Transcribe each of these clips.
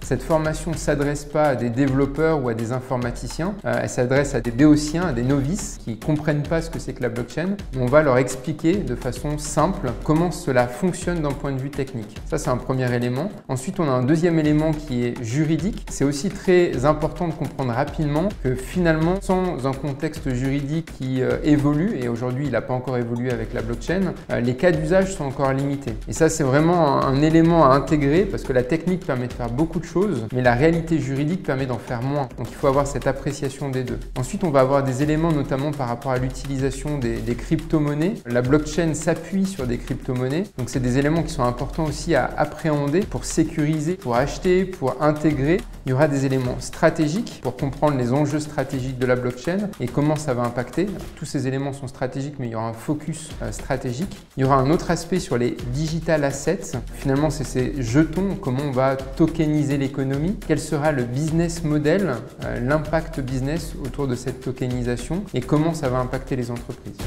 Cette formation ne s'adresse pas à des développeurs ou à des informaticiens, elle s'adresse à des béotiens, à des novices qui ne comprennent pas ce que c'est que la blockchain. On va leur expliquer de façon simple comment cela fonctionne d'un point de vue technique. Ça, c'est un premier élément. Ensuite, on a un deuxième élément qui est juridique. C'est aussi très important de comprendre rapidement que finalement, sans un contexte juridique qui évolue, et aujourd'hui il n'a pas encore évolué avec la blockchain, les cas d'usage sont encore limités. Et ça, c'est vraiment un élément à intégrer parce que la technique permet de faire beaucoup de choses, mais la réalité juridique permet d'en faire moins. Donc il faut avoir cette appréciation des deux. Ensuite, on va avoir des éléments notamment par rapport à l'utilisation des crypto-monnaies. La blockchain s'appuie sur des crypto-monnaies, donc c'est des éléments qui sont importants aussi à appréhender pour sécuriser, pour acheter, pour intégrer. Il y aura des éléments stratégiques pour comprendre les enjeux stratégiques de la blockchain et comment ça va impacter. Alors, tous ces éléments sont stratégiques, mais il y aura un focus stratégique. Il y aura un autre aspect sur les digital assets. Finalement, c'est ces jetons, comment on va tokeniser l'économie, quel sera le business model, l'impact business autour de cette tokenisation et comment ça va impacter les entreprises.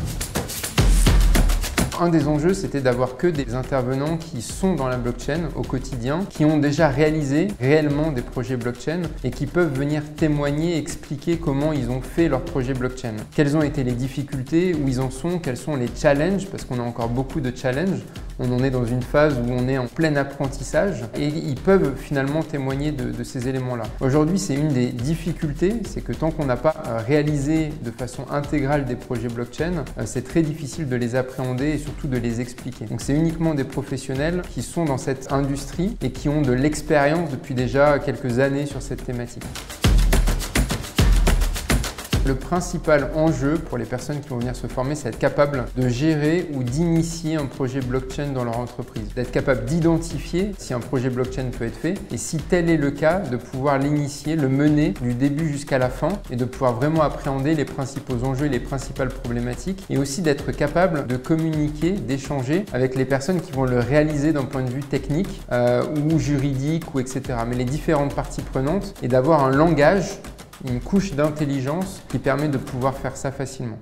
Un des enjeux, c'était d'avoir que des intervenants qui sont dans la blockchain au quotidien, qui ont déjà réalisé réellement des projets blockchain et qui peuvent venir témoigner et expliquer comment ils ont fait leur projet blockchain. Quelles ont été les difficultés, où ils en sont, quels sont les challenges, parce qu'on a encore beaucoup de challenges. On en est dans une phase où on est en plein apprentissage et ils peuvent finalement témoigner de ces éléments-là. Aujourd'hui, c'est une des difficultés, c'est que tant qu'on n'a pas réalisé de façon intégrale des projets blockchain, c'est très difficile de les appréhender et surtout de les expliquer. Donc c'est uniquement des professionnels qui sont dans cette industrie et qui ont de l'expérience depuis déjà quelques années sur cette thématique. Le principal enjeu pour les personnes qui vont venir se former, c'est d'être capable de gérer ou d'initier un projet blockchain dans leur entreprise. D'être capable d'identifier si un projet blockchain peut être fait et si tel est le cas, de pouvoir l'initier, le mener du début jusqu'à la fin et de pouvoir vraiment appréhender les principaux enjeux et les principales problématiques et aussi d'être capable de communiquer, d'échanger avec les personnes qui vont le réaliser d'un point de vue technique ou juridique ou etc. Mais les différentes parties prenantes et d'avoir un langage, une couche d'intelligence qui permet de pouvoir faire ça facilement.